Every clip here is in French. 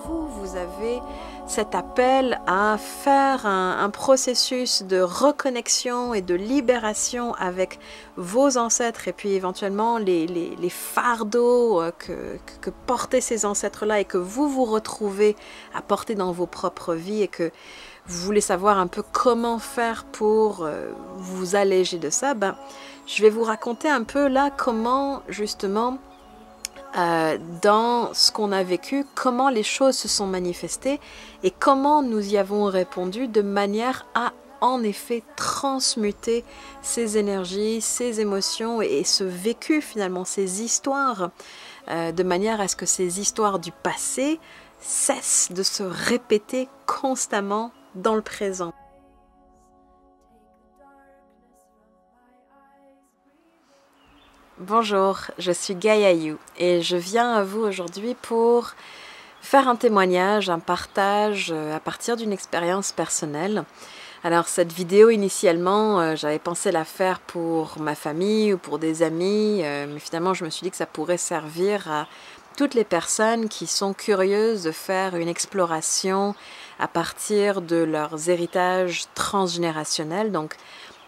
vous, vous avez cet appel à faire un processus de reconnexion et de libération avec vos ancêtres et puis éventuellement les fardeaux que portaient ces ancêtres-là et que vous vous retrouvez à porter dans vos propres vies et que vous voulez savoir un peu comment faire pour vous alléger de ça, ben, je vais vous raconter un peu là comment justement dans ce qu'on a vécu, comment les choses se sont manifestées et comment nous y avons répondu de manière à en effet transmuter ces énergies, ces émotions et ce vécu finalement, ces histoires, de manière à ce que ces histoires du passé cessent de se répéter constamment dans le présent. Bonjour, je suis Gaia Yu et je viens à vous aujourd'hui pour faire un témoignage, un partage à partir d'une expérience personnelle. Alors cette vidéo initialement, j'avais pensé la faire pour ma famille ou pour des amis, mais finalement je me suis dit que ça pourrait servir à toutes les personnes qui sont curieuses de faire une exploration à partir de leurs héritages transgénérationnels. Donc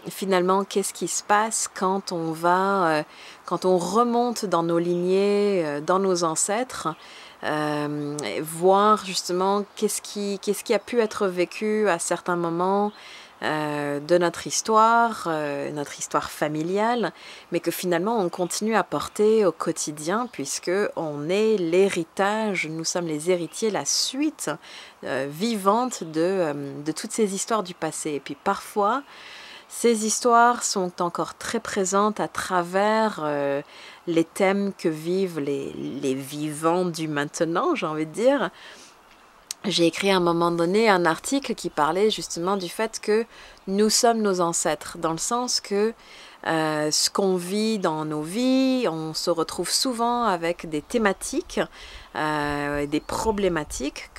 finalement, qu'est-ce qui se passe quand on va, quand on remonte dans nos lignées, dans nos ancêtres, voir justement qu'est-ce qui a pu être vécu à certains moments de notre histoire familiale, mais que finalement on continue à porter au quotidien puisque on est l'héritage, nous sommes les héritiers, la suite vivante de toutes ces histoires du passé. Et puis parfois, ces histoires sont encore très présentes à travers les thèmes que vivent les vivants du maintenant, j'ai envie de dire. J'ai écrit à un moment donné un article qui parlait justement du fait que nous sommes nos ancêtres, dans le sens que ce qu'on vit dans nos vies, on se retrouve souvent avec des thématiques, des problématiques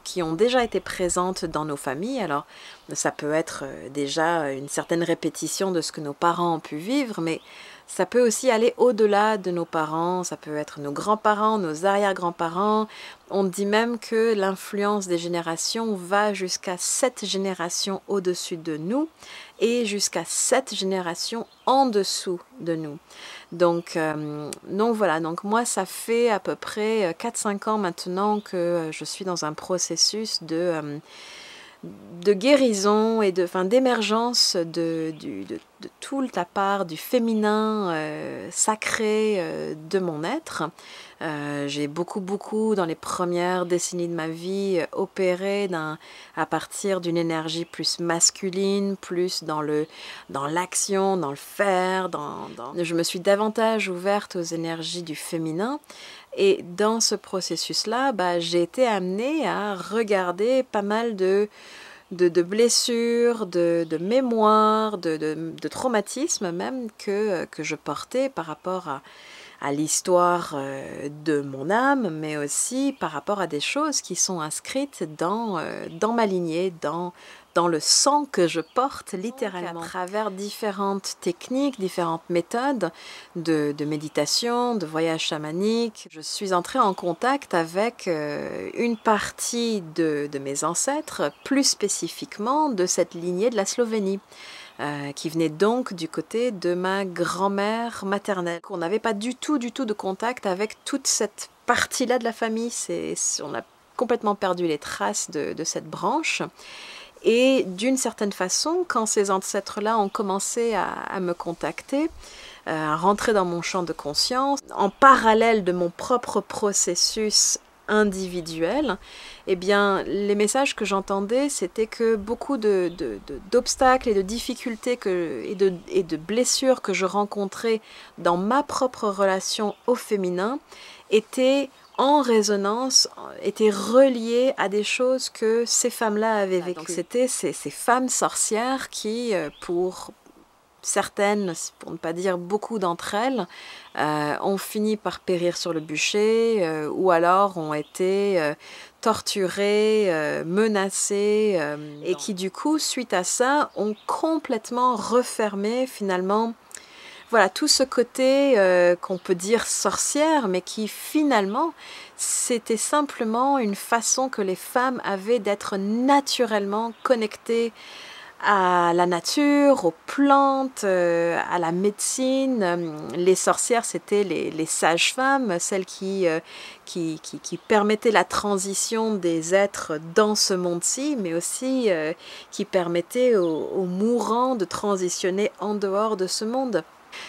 qui ont déjà été présentes dans nos familles. Alors, ça peut être déjà une certaine répétition de ce que nos parents ont pu vivre, mais ça peut aussi aller au-delà de nos parents, ça peut être nos grands-parents, nos arrière-grands-parents. On dit même que l'influence des générations va jusqu'à 7 générations au-dessus de nous et jusqu'à 7 générations en dessous de nous. Donc voilà, donc moi ça fait à peu près 4-5 ans maintenant que je suis dans un processus de guérison et d'émergence de toute la part du féminin sacré de mon être. J'ai beaucoup dans les premières décennies de ma vie opéré à partir d'une énergie plus masculine, plus dans l'action, dans le faire. Je me suis davantage ouverte aux énergies du féminin. Et dans ce processus-là, j'ai été amenée à regarder pas mal de blessures, de mémoires, de traumatismes même que je portais par rapport à l'histoire de mon âme, mais aussi par rapport à des choses qui sont inscrites dans ma lignée, dans le sang que je porte littéralement. À travers différentes techniques, différentes méthodes de méditation, de voyage chamanique, je suis entrée en contact avec une partie de mes ancêtres, plus spécifiquement de cette lignée de la Slovénie. Qui venait donc du côté de ma grand-mère maternelle. On n'avait pas du tout de contact avec toute cette partie-là de la famille. On a complètement perdu les traces de cette branche. Et d'une certaine façon, quand ces ancêtres-là ont commencé à me contacter, à rentrer dans mon champ de conscience, en parallèle de mon propre processus individuel, eh bien, les messages que j'entendais, c'était que beaucoup d'obstacles et de difficultés et de blessures que je rencontrais dans ma propre relation au féminin étaient en résonance, étaient reliées à des choses que ces femmes-là avaient vécues. Donc c'était ces femmes sorcières qui, pour certaines, pour ne pas dire beaucoup d'entre elles, ont fini par périr sur le bûcher ou alors ont été torturées, menacées et qui du coup, suite à ça, ont complètement refermé finalement voilà, tout ce côté qu'on peut dire sorcière, mais qui finalement, c'était simplement une façon que les femmes avaient d'être naturellement connectées à la nature, aux plantes, à la médecine. Les sorcières, c'était les sages-femmes, celles qui permettaient la transition des êtres dans ce monde-ci, mais aussi qui permettaient aux mourants de transitionner en dehors de ce monde.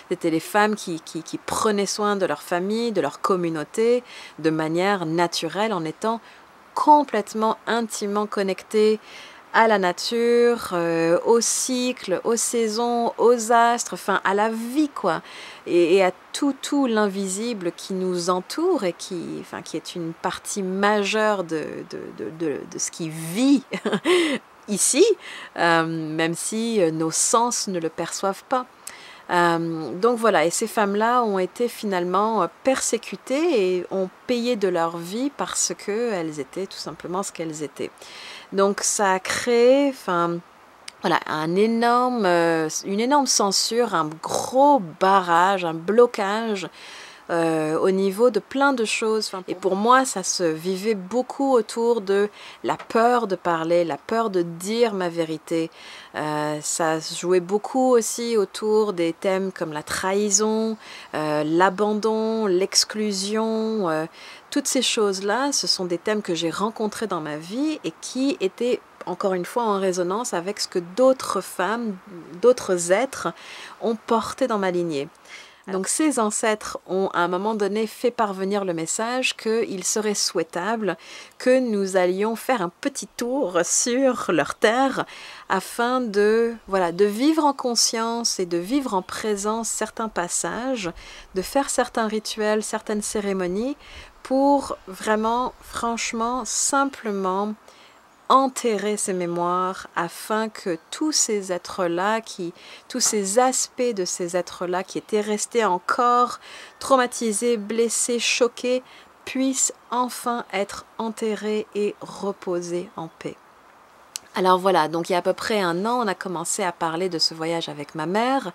C'était les femmes qui prenaient soin de leur famille, de leur communauté, de manière naturelle, en étant complètement intimement connectées à la nature, au cycle, aux saisons, aux astres, enfin à la vie quoi, et à tout l'invisible qui nous entoure et qui est une partie majeure de ce qui vit ici, même si nos sens ne le perçoivent pas. Donc voilà, et ces femmes-là ont été finalement persécutées et ont payé de leur vie parce qu'elles étaient tout simplement ce qu'elles étaient. Donc ça a créé, voilà, une énorme censure, un gros barrage, un blocage au niveau de plein de choses. Et pour moi, ça se vivait beaucoup autour de la peur de parler, la peur de dire ma vérité. Ça se jouait beaucoup aussi autour des thèmes comme la trahison, l'abandon, l'exclusion. Toutes ces choses-là, ce sont des thèmes que j'ai rencontrés dans ma vie et qui étaient encore une fois en résonance avec ce que d'autres femmes, d'autres êtres ont porté dans ma lignée. Donc ces ancêtres ont à un moment donné fait parvenir le message qu'il serait souhaitable que nous allions faire un petit tour sur leur terre afin de vivre en conscience et de vivre en présence certains passages, de faire certains rituels, certaines cérémonies pour vraiment, franchement, simplement enterrer ces mémoires afin que tous ces êtres-là, tous ces aspects de ces êtres-là qui étaient restés encore traumatisés, blessés, choqués, puissent enfin être enterrés et reposés en paix. Alors voilà, donc il y a à peu près 1 an, on a commencé à parler de ce voyage avec ma mère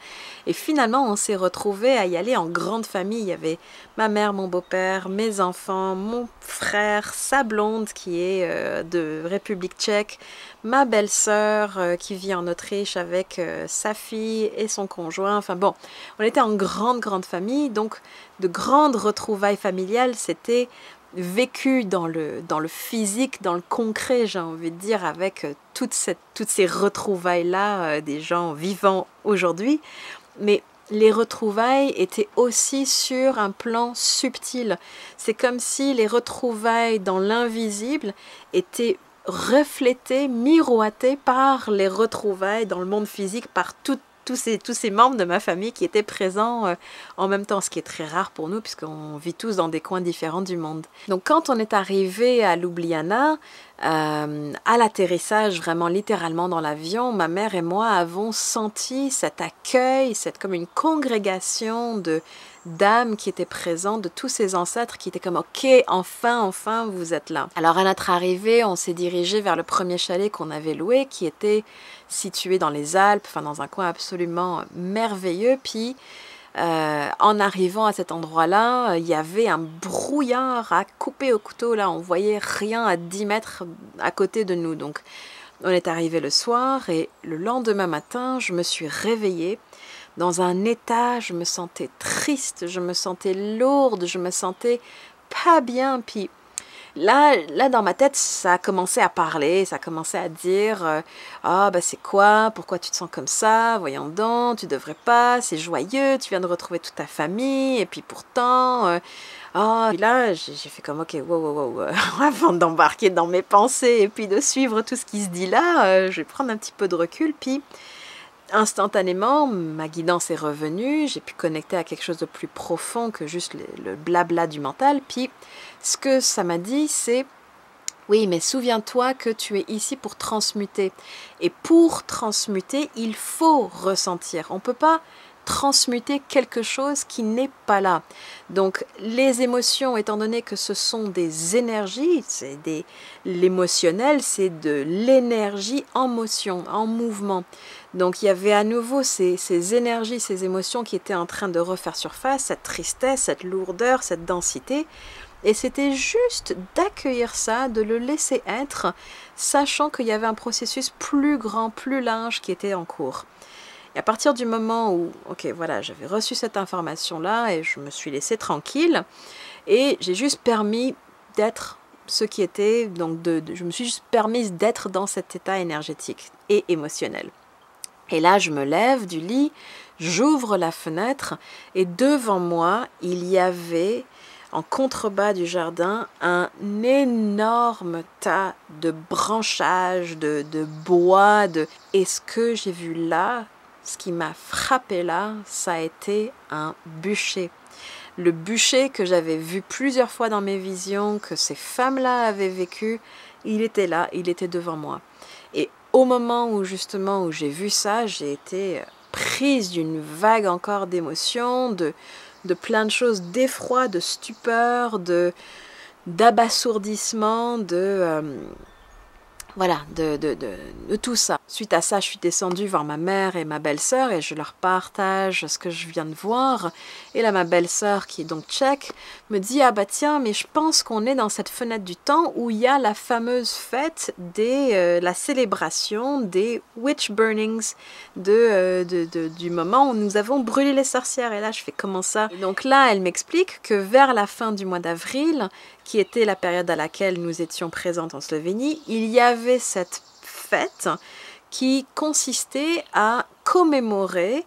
et finalement on s'est retrouvés à y aller en grande famille. Il y avait ma mère, mon beau-père, mes enfants, mon frère, sa blonde qui est de République tchèque, ma belle-sœur qui vit en Autriche avec sa fille et son conjoint. Enfin bon, on était en grande famille, donc de grandes retrouvailles familiales, c'était vécu dans le physique, dans le concret, j'ai envie de dire, avec toutes ces retrouvailles-là des gens vivants aujourd'hui. Mais les retrouvailles étaient aussi sur un plan subtil. C'est comme si les retrouvailles dans l'invisible étaient reflétées, miroitées par les retrouvailles dans le monde physique, par tous ces membres de ma famille qui étaient présents en même temps, ce qui est très rare pour nous puisqu'on vit tous dans des coins différents du monde. Donc quand on est arrivé à Ljubljana, à l'atterrissage, vraiment littéralement dans l'avion, ma mère et moi avons senti cet accueil, comme une congrégation d'âmes qui étaient présentes, de tous ces ancêtres qui étaient comme « Ok, enfin, vous êtes là ». Alors à notre arrivée, on s'est dirigé vers le premier chalet qu'on avait loué, qui était situé dans les Alpes, dans un coin absolument merveilleux. Puis en arrivant à cet endroit-là, il y avait un brouillard à couper au couteau. Là, on voyait rien à 10 mètres à côté de nous. Donc on est arrivé le soir et le lendemain matin, je me suis réveillée dans un état, je me sentais triste, je me sentais lourde, je me sentais pas bien. Puis là, dans ma tête, ça a commencé à parler, ça a commencé à dire ah, ben c'est quoi? Pourquoi tu te sens comme ça? Voyons donc, tu devrais pas, c'est joyeux, tu viens de retrouver toute ta famille, et puis pourtant... Puis là, j'ai fait comme, ok, wow, avant d'embarquer dans mes pensées et puis de suivre tout ce qui se dit là, je vais prendre un petit peu de recul, puis... Instantanément, ma guidance est revenue, j'ai pu connecter à quelque chose de plus profond que juste le blabla du mental. Puis, ce que ça m'a dit, c'est « Oui, mais souviens-toi que tu es ici pour transmuter. Et pour transmuter, il faut ressentir. On ne peut pas transmuter quelque chose qui n'est pas là. Donc, les émotions, étant donné que ce sont des énergies, l'émotionnel, c'est de l'énergie en motion, en mouvement. Donc il y avait à nouveau ces énergies, ces émotions qui étaient en train de refaire surface, cette tristesse, cette lourdeur, cette densité. Et c'était juste d'accueillir ça, de le laisser être, sachant qu'il y avait un processus plus grand, plus large qui était en cours. Et à partir du moment où, ok, voilà, j'avais reçu cette information-là et je me suis laissée tranquille et j'ai juste permis d'être ce qui était, donc je me suis juste permise d'être dans cet état énergétique et émotionnel. Et là, je me lève du lit, j'ouvre la fenêtre et devant moi, il y avait en contrebas du jardin un énorme tas de branchages, de bois. Et ce que j'ai vu là, ce qui m'a frappé là, ça a été un bûcher. Le bûcher que j'avais vu plusieurs fois dans mes visions, que ces femmes-là avaient vécu, il était là, il était devant moi. Et au moment où justement où j'ai vu ça, j'ai été prise d'une vague encore d'émotions, de plein de choses, d'effroi, de stupeur, d'abasourdissement, voilà, de tout ça. Suite à ça, je suis descendue voir ma mère et ma belle-sœur et je leur partage ce que je viens de voir. Et là, ma belle-sœur, qui est donc tchèque, me dit « Ah bah tiens, mais je pense qu'on est dans cette fenêtre du temps où il y a la fameuse fête la célébration des witch burnings, du moment où nous avons brûlé les sorcières. » Et là, je fais « Comment ça ?» Et donc là, elle m'explique que vers la fin du mois d'avril, qui était la période à laquelle nous étions présentes en Slovénie, il y avait cette fête qui consistait à commémorer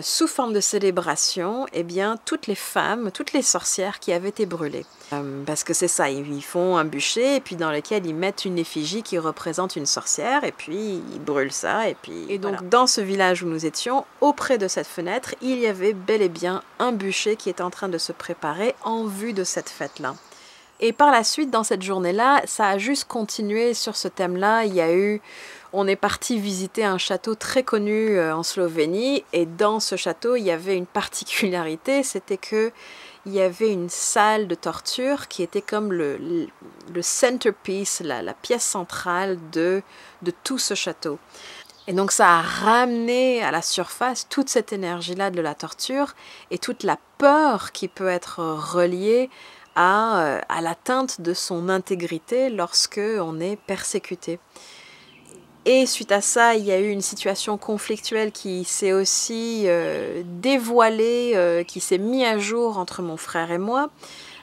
sous forme de célébration toutes les femmes, toutes les sorcières qui avaient été brûlées. Parce que c'est ça, ils font un bûcher et puis dans lequel ils mettent une effigie qui représente une sorcière et puis ils brûlent ça. Et donc voilà. Dans ce village où nous étions, auprès de cette fenêtre, il y avait bel et bien un bûcher qui était en train de se préparer en vue de cette fête-là. Et par la suite, dans cette journée-là, ça a juste continué sur ce thème-là. On est parti visiter un château très connu en Slovénie. Et dans ce château, il y avait une particularité, c'était que il y avait une salle de torture qui était comme le centerpiece, la pièce centrale de tout ce château. Et donc ça a ramené à la surface toute cette énergie-là de la torture et toute la peur qui peut être reliée à l'atteinte de son intégrité lorsque on est persécuté. Et suite à ça, il y a eu une situation conflictuelle qui s'est aussi dévoilée, qui s'est mise à jour entre mon frère et moi.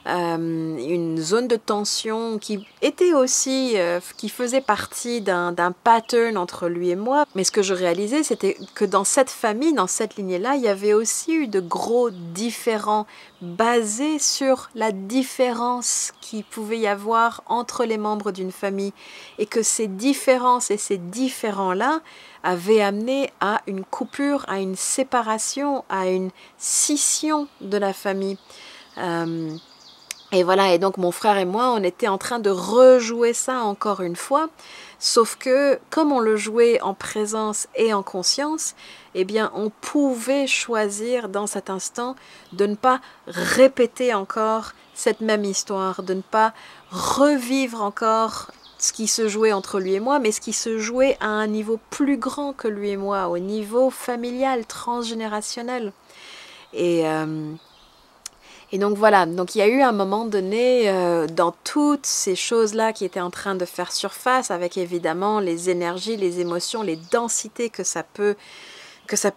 Une zone de tension qui était aussi, qui faisait partie d'un pattern entre lui et moi. Mais ce que je réalisais, c'était que dans cette famille, dans cette lignée-là, il y avait aussi eu de gros différends basés sur la différence qu'il pouvait y avoir entre les membres d'une famille. Et que ces différences et ces différends-là avaient amené à une coupure, à une séparation, à une scission de la famille. Et voilà, et donc mon frère et moi, on était en train de rejouer ça encore une fois, sauf que comme on le jouait en présence et en conscience, eh bien on pouvait choisir dans cet instant de ne pas répéter encore cette même histoire, de ne pas revivre encore ce qui se jouait entre lui et moi, mais ce qui se jouait à un niveau plus grand que lui et moi, au niveau familial, transgénérationnel. Et donc voilà, donc il y a eu un moment donné dans toutes ces choses-là qui étaient en train de faire surface, avec évidemment les énergies, les émotions, les densités que ça peut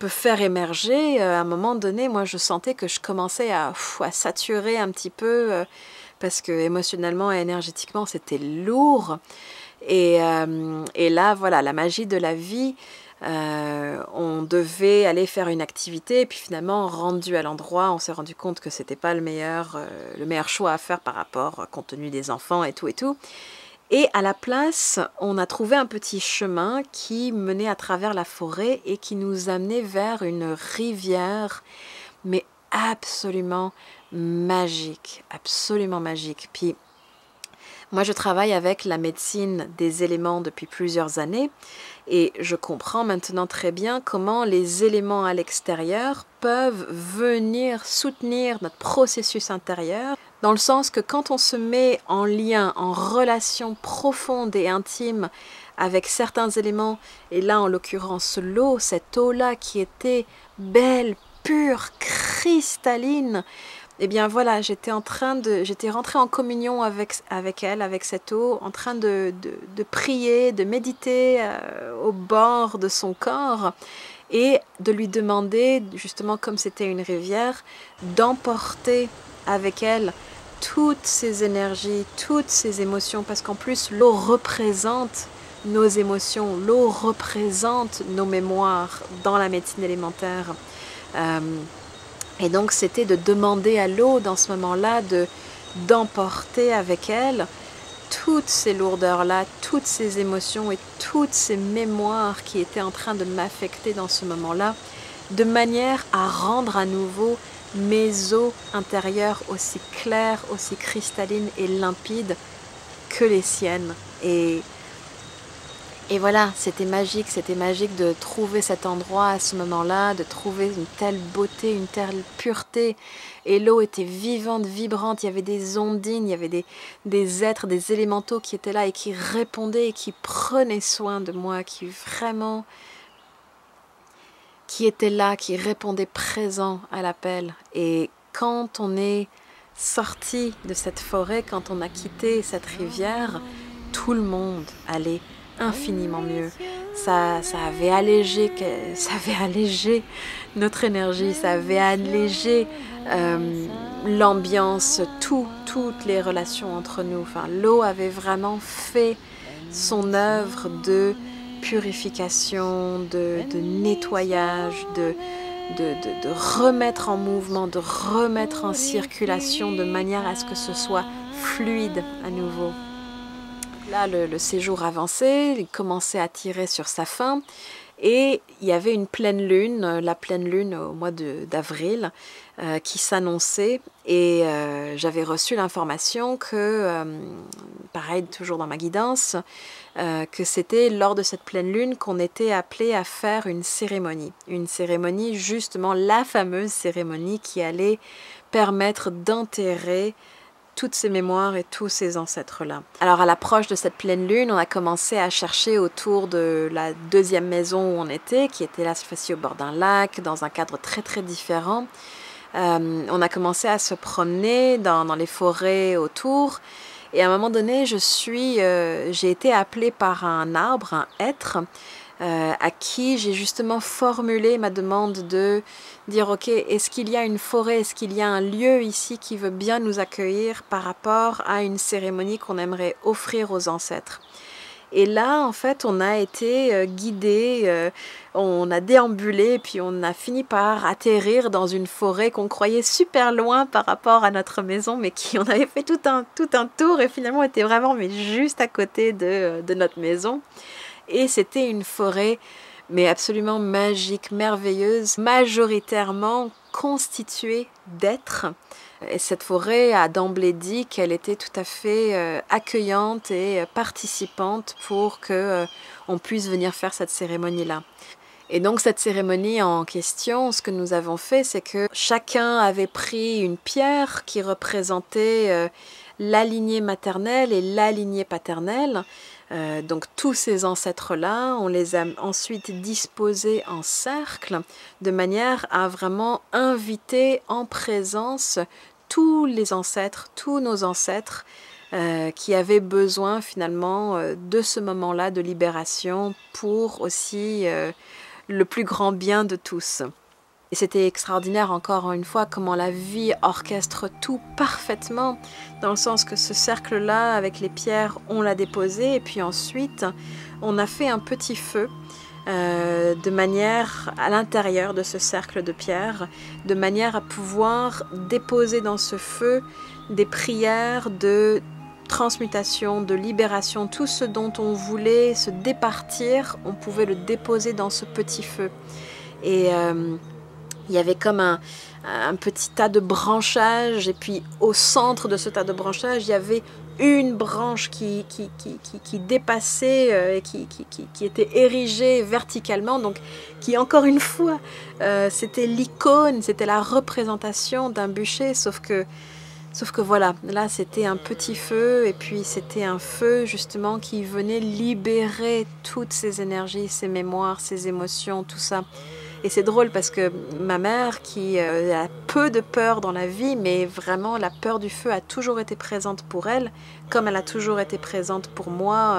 faire émerger. À un moment donné, moi je sentais que je commençais à saturer un petit peu parce que émotionnellement et énergétiquement c'était lourd. Et là, voilà, la magie de la vie. On devait aller faire une activité et puis finalement rendu à l'endroit on s'est rendu compte que c'était pas le meilleur choix à faire par rapport compte tenu des enfants et tout et à la place on a trouvé un petit chemin qui menait à travers la forêt et qui nous amenait vers une rivière mais absolument magique. Puis moi je travaille avec la médecine des éléments depuis plusieurs années. Et je comprends maintenant très bien comment les éléments à l'extérieur peuvent venir soutenir notre processus intérieur, dans le sens que quand on se met en lien, en relation profonde et intime avec certains éléments, et là en l'occurrence l'eau, cette eau-là qui était belle, pure, cristalline, et bien voilà, j'étais rentrée en communion avec elle, avec cette eau, en train de prier, de méditer au bord de son corps, et de lui demander, justement comme c'était une rivière, d'emporter avec elle toutes ces énergies, toutes ces émotions, parce qu'en plus l'eau représente nos émotions, l'eau représente nos mémoires dans la médecine élémentaire. Et donc c'était de demander à l'eau dans ce moment-là d'emporter avec elle toutes ces lourdeurs-là, toutes ces émotions et toutes ces mémoires qui étaient en train de m'affecter dans ce moment-là, de manière à rendre à nouveau mes eaux intérieures aussi claires, aussi cristallines et limpides que les siennes. Et voilà, c'était magique de trouver cet endroit à ce moment-là, de trouver une telle beauté, une telle pureté. Et l'eau était vivante, vibrante, il y avait des ondines, il y avait des êtres, des élémentaux qui étaient là et qui répondaient et qui prenaient soin de moi, qui étaient là, qui répondaient présents à l'appel. Et quand on est sorti de cette forêt, quand on a quitté cette rivière, tout le monde allait infiniment mieux. Ça avait allégé notre énergie, ça avait allégé l'ambiance, toutes les relations entre nous. Enfin, l'eau avait vraiment fait son œuvre de purification, de nettoyage, de remettre en mouvement, de remettre en circulation de manière à ce que ce soit fluide à nouveau. Là, le séjour avançait, il commençait à tirer sur sa fin et il y avait une pleine lune, la pleine lune au mois d'avril qui s'annonçait et j'avais reçu l'information que, pareil, toujours dans ma guidance, que c'était lors de cette pleine lune qu'on était appelé à faire une cérémonie, justement la fameuse cérémonie qui allait permettre d'enterrer toutes ces mémoires et tous ces ancêtres-là. Alors à l'approche de cette pleine lune, on a commencé à chercher autour de la deuxième maison où on était, qui était là cette fois-ci au bord d'un lac, dans un cadre très très différent. On a commencé à se promener dans les forêts autour et à un moment donné, j'ai été appelée par un arbre, un hêtre, à qui j'ai justement formulé ma demande de dire ok, est-ce qu'il y a une forêt, est-ce qu'il y a un lieu ici qui veut bien nous accueillir par rapport à une cérémonie qu'on aimerait offrir aux ancêtres. Et là, en fait, on a été guidés, on a déambulé, puis on a fini par atterrir dans une forêt qu'on croyait super loin par rapport à notre maison, mais on avait fait tout un tour et finalement était vraiment mais juste à côté de notre maison. Et c'était une forêt mais absolument magique, merveilleuse, majoritairement constituée d'êtres. Et cette forêt a d'emblée dit qu'elle était tout à fait accueillante et participante pour qu'on puisse venir faire cette cérémonie-là. Et donc cette cérémonie en question, ce que nous avons fait, c'est que chacun avait pris une pierre qui représentait la lignée maternelle et la lignée paternelle. Donc tous ces ancêtres-là, on les a ensuite disposés en cercle de manière à vraiment inviter en présence tous les ancêtres, tous nos ancêtres qui avaient besoin finalement de ce moment-là de libération pour aussi le plus grand bien de tous. Et c'était extraordinaire encore une fois comment la vie orchestre tout parfaitement, dans le sens que ce cercle-là, avec les pierres, on l'a déposé et puis ensuite on a fait un petit feu de manière à l'intérieur de ce cercle de pierres, de manière à pouvoir déposer dans ce feu des prières de transmutation, de libération, tout ce dont on voulait se départir, on pouvait le déposer dans ce petit feu. Et il y avait comme un petit tas de branchages et puis au centre de ce tas de branchages, il y avait une branche qui dépassait et qui était érigée verticalement, donc qui encore une fois, c'était l'icône, c'était la représentation d'un bûcher, sauf que Sauf que voilà, là c'était un petit feu et puis c'était un feu justement qui venait libérer toutes ces énergies, ces mémoires, ces émotions, tout ça. Et c'est drôle parce que ma mère qui a peu de peur dans la vie, mais vraiment la peur du feu a toujours été présente pour elle, comme elle a toujours été présente pour moi.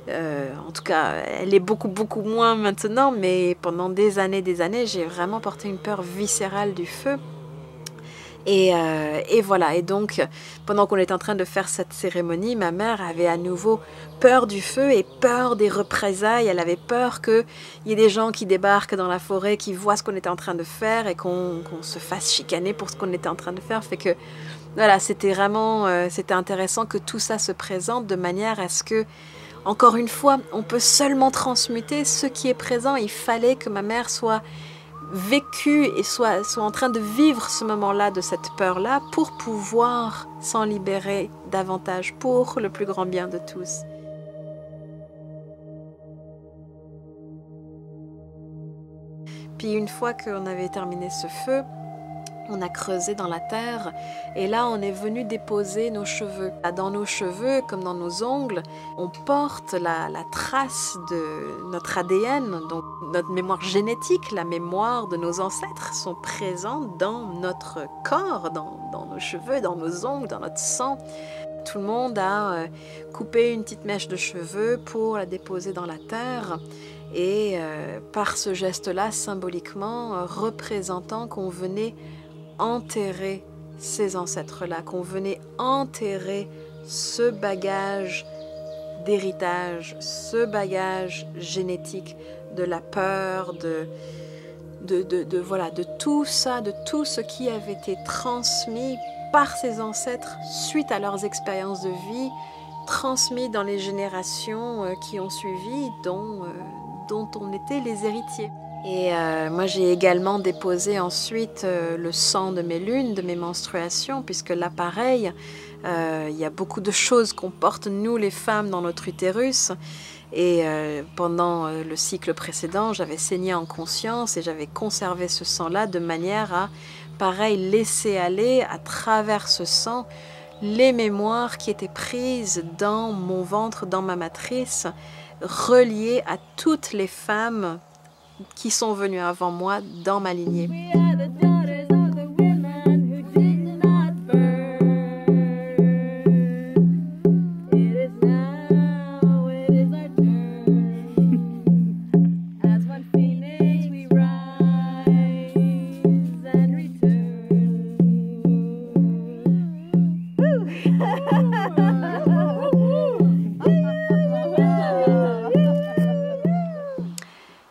En tout cas, elle est beaucoup beaucoup moins maintenant, mais pendant des années, j'ai vraiment porté une peur viscérale du feu. Et voilà, et donc pendant qu'on était en train de faire cette cérémonie, ma mère avait à nouveau peur du feu et peur des représailles. Elle avait peur qu'il y ait des gens qui débarquent dans la forêt, qui voient ce qu'on était en train de faire et qu'on se fasse chicaner pour ce qu'on était en train de faire. Fait que voilà, c'était vraiment c'était intéressant que tout ça se présente de manière à ce que, encore une fois, on peut seulement transmuter ce qui est présent. Il fallait que ma mère soit vécu et soit en train de vivre ce moment-là de cette peur-là pour pouvoir s'en libérer davantage pour le plus grand bien de tous. Puis une fois qu'on avait terminé ce feu, on a creusé dans la terre et là on est venu déposer nos cheveux. Dans nos cheveux comme dans nos ongles, on porte la trace de notre ADN, donc notre mémoire génétique, la mémoire de nos ancêtres sont présents dans notre corps, dans nos cheveux, dans nos ongles, dans notre sang. Tout le monde a coupé une petite mèche de cheveux pour la déposer dans la terre et par ce geste-là, symboliquement représentant qu'on venait enterrer ces ancêtres-là, qu'on venait enterrer ce bagage d'héritage, ce bagage génétique de la peur, voilà, de tout ça, de tout ce qui avait été transmis par ces ancêtres suite à leurs expériences de vie, transmis dans les générations qui ont suivi, dont on était les héritiers. Et moi j'ai également déposé ensuite le sang de mes lunes, de mes menstruations, puisque là pareil, il y a beaucoup de choses qu'on porte nous les femmes dans notre utérus. Et pendant le cycle précédent, j'avais saigné en conscience et j'avais conservé ce sang-là de manière à, pareil, laisser aller à travers ce sang les mémoires qui étaient prises dans mon ventre, dans ma matrice, reliées à toutes les femmes qui sont venues avant moi dans ma lignée.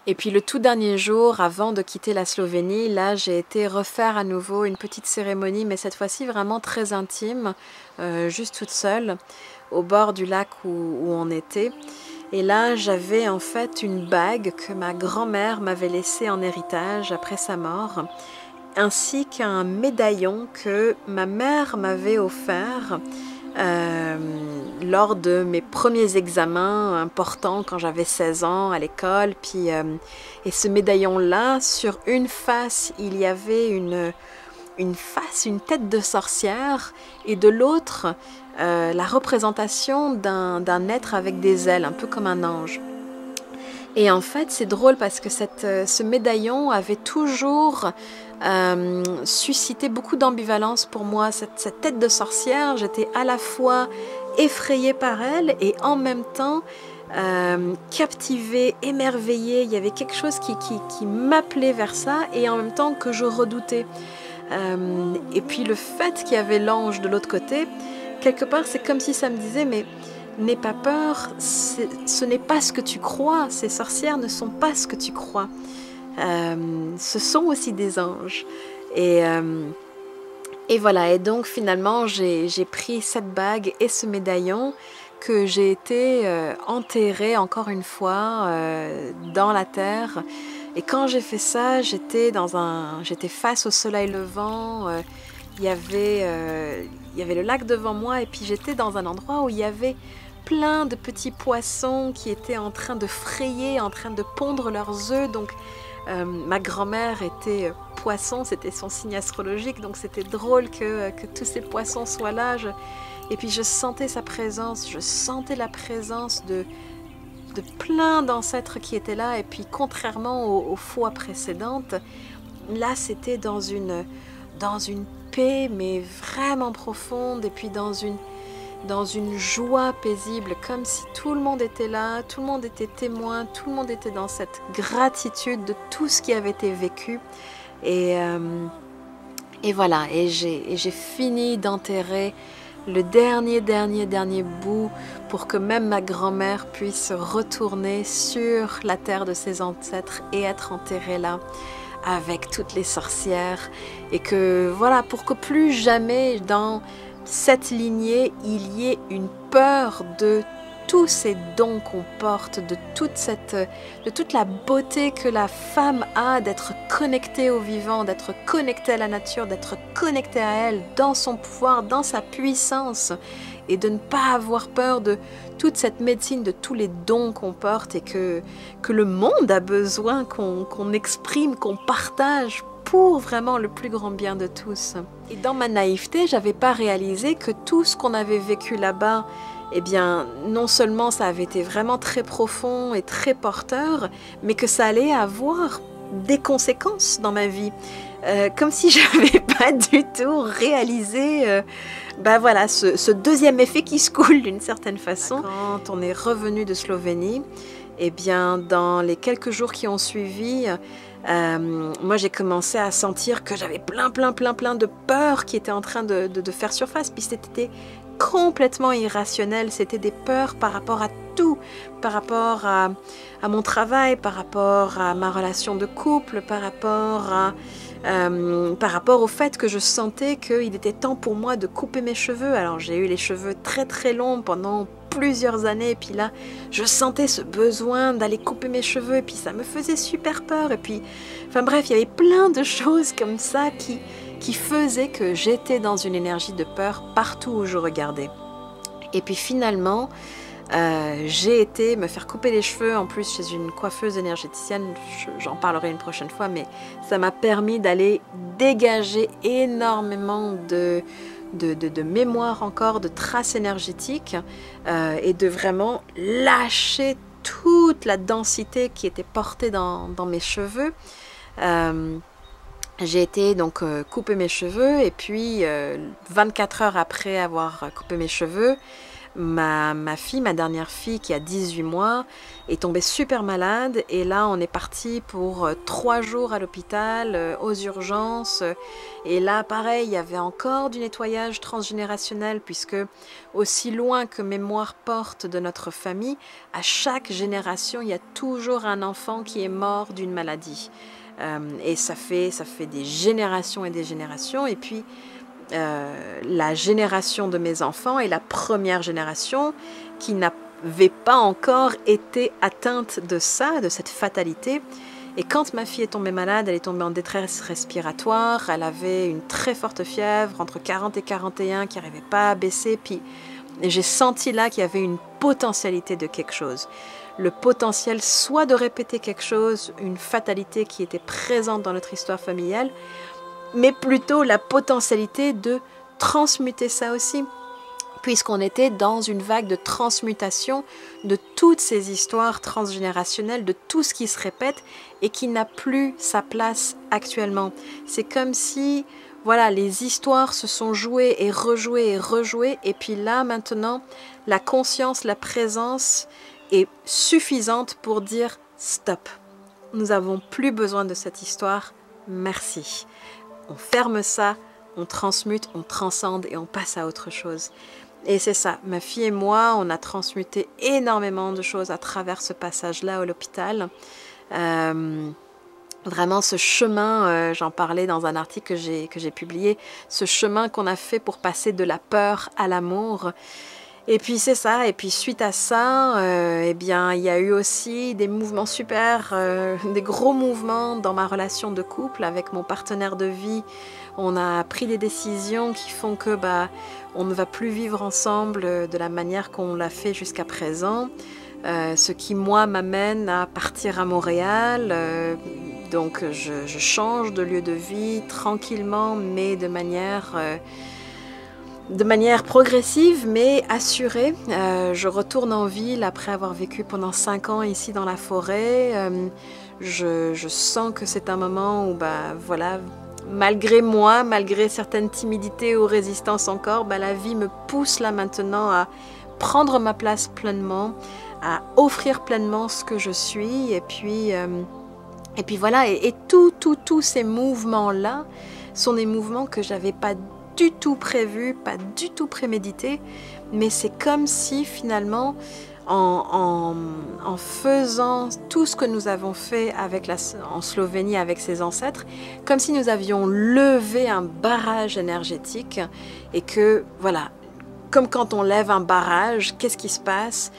Et puis le tout dernier jour, avant de quitter la Slovénie, là j'ai été refaire à nouveau une petite cérémonie, mais cette fois-ci vraiment très intime, juste toute seule, au bord du lac où on était. Et là j'avais en fait une bague que ma grand-mère m'avait laissée en héritage après sa mort, ainsi qu'un médaillon que ma mère m'avait offert lors de mes premiers examens importants quand j'avais 16 ans à l'école. Puis, et ce médaillon-là, sur une face, il y avait une tête de sorcière, et de l'autre, la représentation d'un être avec des ailes, un peu comme un ange. Et en fait, c'est drôle parce que ce médaillon avait toujours suscité beaucoup d'ambivalence pour moi. Cette tête de sorcière, j'étais à la fois effrayée par elle et en même temps captivée, émerveillée. Il y avait quelque chose qui m'appelait vers ça et en même temps que je redoutais. Et puis le fait qu'il y avait l'ange de l'autre côté, quelque part, c'est comme si ça me disait, mais n'aie pas peur, ce n'est pas ce que tu crois, ces sorcières ne sont pas ce que tu crois. Ce sont aussi des anges. Et voilà, et donc finalement j'ai pris cette bague et ce médaillon que j'ai été enterrée encore une fois dans la terre. Et quand j'ai fait ça, j'étais face au soleil levant, il y avait le lac devant moi et puis j'étais dans un endroit où il y avait plein de petits poissons qui étaient en train de frayer, en train de pondre leurs œufs. Donc Ma grand-mère était poisson, c'était son signe astrologique, donc c'était drôle que tous ces poissons soient là. Et puis je sentais sa présence, je sentais la présence de plein d'ancêtres qui étaient là. Et puis contrairement aux fois précédentes, là c'était dans une paix mais vraiment profonde, et puis dans une joie paisible, comme si tout le monde était là, tout le monde était témoin, tout le monde était dans cette gratitude de tout ce qui avait été vécu. Et voilà, et j'ai fini d'enterrer le dernier bout pour que même ma grand-mère puisse retourner sur la terre de ses ancêtres et être enterrée là avec toutes les sorcières. Et que voilà, pour que plus jamais dans cette lignée il y ait une peur de tous ces dons qu'on porte, de toute la beauté que la femme a d'être connectée au vivant, d'être connectée à la nature, d'être connectée à elle, dans son pouvoir, dans sa puissance, et de ne pas avoir peur de toute cette médecine, de tous les dons qu'on porte et que le monde a besoin qu'on exprime, qu'on partage pour vraiment le plus grand bien de tous. Et dans ma naïveté, j'avais pas réalisé que tout ce qu'on avait vécu là-bas, eh bien, non seulement ça avait été vraiment très profond et très porteur, mais que ça allait avoir des conséquences dans ma vie. Comme si je n'avais pas du tout réalisé voilà, ce deuxième effet qui se coule d'une certaine façon. Quand on est revenu de Slovénie, eh bien, dans les quelques jours qui ont suivi, moi j'ai commencé à sentir que j'avais plein de peurs qui étaient en train de faire surface, puis c'était complètement irrationnel, c'était des peurs par rapport à tout, par rapport à mon travail, par rapport à ma relation de couple, par rapport au fait que je sentais qu'il était temps pour moi de couper mes cheveux. Alors j'ai eu les cheveux très longs pendant plusieurs années, et puis là je sentais ce besoin d'aller couper mes cheveux, et puis ça me faisait super peur, et puis enfin bref, il y avait plein de choses comme ça qui faisait que j'étais dans une énergie de peur partout où je regardais. Et puis finalement, j'ai été me faire couper les cheveux, en plus chez une coiffeuse énergéticienne, j'en parlerai une prochaine fois, mais ça m'a permis d'aller dégager énormément de mémoire encore, de traces énergétiques, et de vraiment lâcher toute la densité qui était portée dans mes cheveux. J'ai été donc couper mes cheveux, et puis 24 heures après avoir coupé mes cheveux, ma dernière fille qui a 18 mois est tombée super malade, et là on est parti pour 3 jours à l'hôpital, aux urgences, et là pareil, il y avait encore du nettoyage transgénérationnel, puisque aussi loin que mémoire porte de notre famille, à chaque génération il y a toujours un enfant qui est mort d'une maladie. Et ça fait des générations et des générations, et puis la génération de mes enfants est la première génération qui n'avait pas encore été atteinte de ça, de cette fatalité. Et quand ma fille est tombée malade, elle est tombée en détresse respiratoire, elle avait une très forte fièvre, entre 40 et 41, qui n'arrivait pas à baisser, puis j'ai senti là qu'il y avait une potentialité de quelque chose. Le potentiel soit de répéter quelque chose, une fatalité qui était présente dans notre histoire familiale, mais plutôt la potentialité de transmuter ça aussi, puisqu'on était dans une vague de transmutation de toutes ces histoires transgénérationnelles, de tout ce qui se répète et qui n'a plus sa place actuellement. C'est comme si voilà, les histoires se sont jouées et rejouées, et puis là maintenant, la conscience, la présence est suffisante pour dire stop. Nous n'avons plus besoin de cette histoire, merci. On ferme ça, on transmute, on transcende et on passe à autre chose. Et c'est ça, ma fille et moi, on a transmuté énormément de choses à travers ce passage-là à l'hôpital. Vraiment ce chemin, j'en parlais dans un article que j'ai publié, ce chemin qu'on a fait pour passer de la peur à l'amour. Et puis c'est ça, et puis suite à ça, eh bien, il y a eu aussi des mouvements super, des gros mouvements dans ma relation de couple avec mon partenaire de vie. On a pris des décisions qui font que on ne va plus vivre ensemble de la manière qu'on l'a fait jusqu'à présent. Ce qui, moi, m'amène à partir à Montréal, Donc je change de lieu de vie tranquillement, mais de manière progressive mais assurée. Je retourne en ville après avoir vécu pendant 5 ans ici dans la forêt. Je sens que c'est un moment où voilà, malgré moi, malgré certaines timidités ou résistances encore, la vie me pousse là maintenant à prendre ma place pleinement, à offrir pleinement ce que je suis. Et puis voilà, et tous ces mouvements-là sont des mouvements que j'avais pas du tout prévus, pas du tout prémédités, mais c'est comme si finalement, en faisant tout ce que nous avons fait en Slovénie avec ses ancêtres, comme si nous avions levé un barrage énergétique et que, voilà, comme quand on lève un barrage, qu'est-ce qui se passe?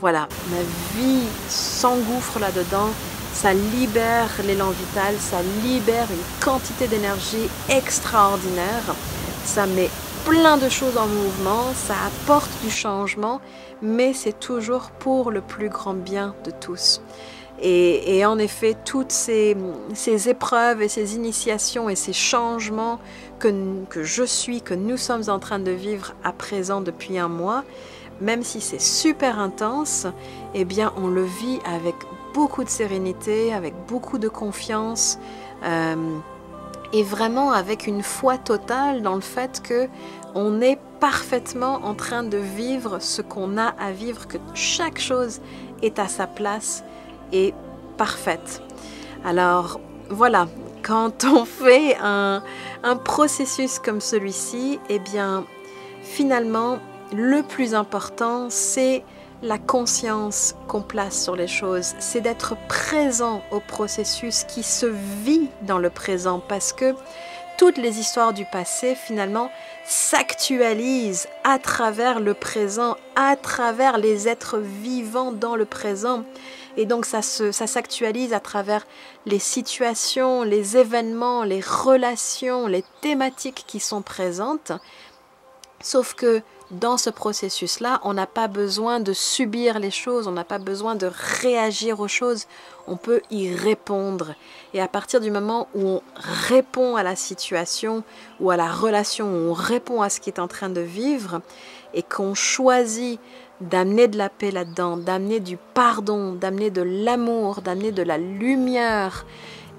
Voilà, ma vie s'engouffre là-dedans, ça libère l'élan vital, ça libère une quantité d'énergie extraordinaire, ça met plein de choses en mouvement, ça apporte du changement, mais c'est toujours pour le plus grand bien de tous. Et en effet, toutes ces épreuves et ces initiations et ces changements que nous sommes en train de vivre à présent depuis un mois, même si c'est super intense, eh bien on le vit avec beaucoup de sérénité, avec beaucoup de confiance et vraiment avec une foi totale dans le fait que on est parfaitement en train de vivre ce qu'on a à vivre, que chaque chose est à sa place et parfaite. Alors voilà, quand on fait un processus comme celui-ci, eh bien finalement le plus important c'est la conscience qu'on place sur les choses, c'est d'être présent au processus qui se vit dans le présent, parce que toutes les histoires du passé finalement s'actualisent à travers le présent, à travers les êtres vivants dans le présent. Et donc ça s'actualise à travers les situations, les événements, les relations, les thématiques qui sont présentes. Sauf que dans ce processus-là, on n'a pas besoin de subir les choses, on n'a pas besoin de réagir aux choses, on peut y répondre. Et à partir du moment où on répond à la situation ou à la relation, où on répond à ce qui est en train de vivre et qu'on choisit d'amener de la paix là-dedans, d'amener du pardon, d'amener de l'amour, d'amener de la lumière,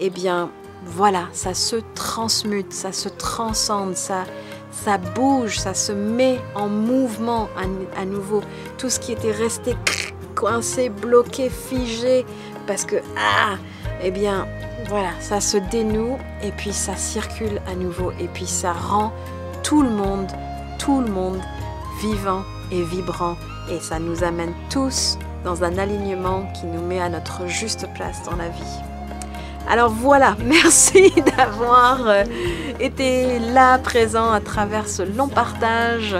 eh bien voilà, ça se transmute, ça se transcende, ça bouge, ça se met en mouvement à nouveau. Tout ce qui était resté coincé, bloqué, figé, parce que, eh bien, voilà, ça se dénoue et puis ça circule à nouveau. Et puis ça rend tout le monde vivant et vibrant. Et ça nous amène tous dans un alignement qui nous met à notre juste place dans la vie. Alors voilà, merci d'avoir été là, présent à travers ce long partage.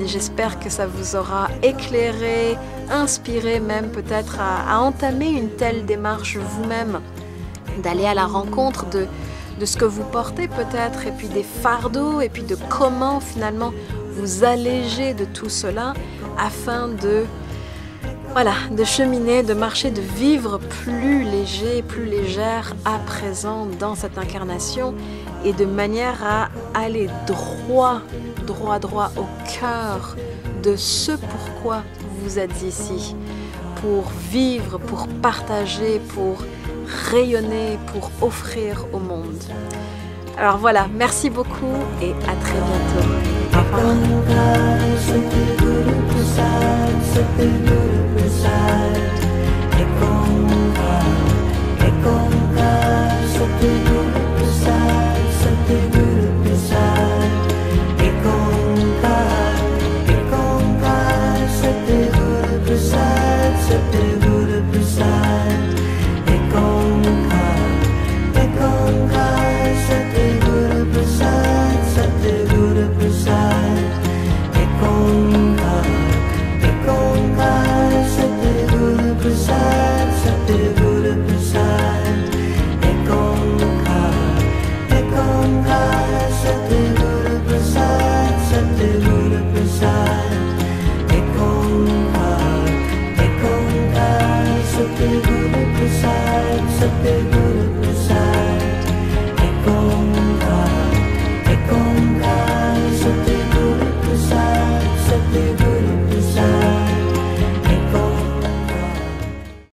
J'espère que ça vous aura éclairé, inspiré même peut-être à entamer une telle démarche vous-même, d'aller à la rencontre de ce que vous portez peut-être, et puis des fardeaux, et puis de comment finalement vous alléger de tout cela afin de cheminer, de marcher, de vivre plus léger, plus légère à présent dans cette incarnation, et de manière à aller droit au cœur de ce pourquoi vous êtes ici, pour vivre, pour partager, pour rayonner, pour offrir au monde. Alors voilà, merci beaucoup et à très bientôt. Au revoir.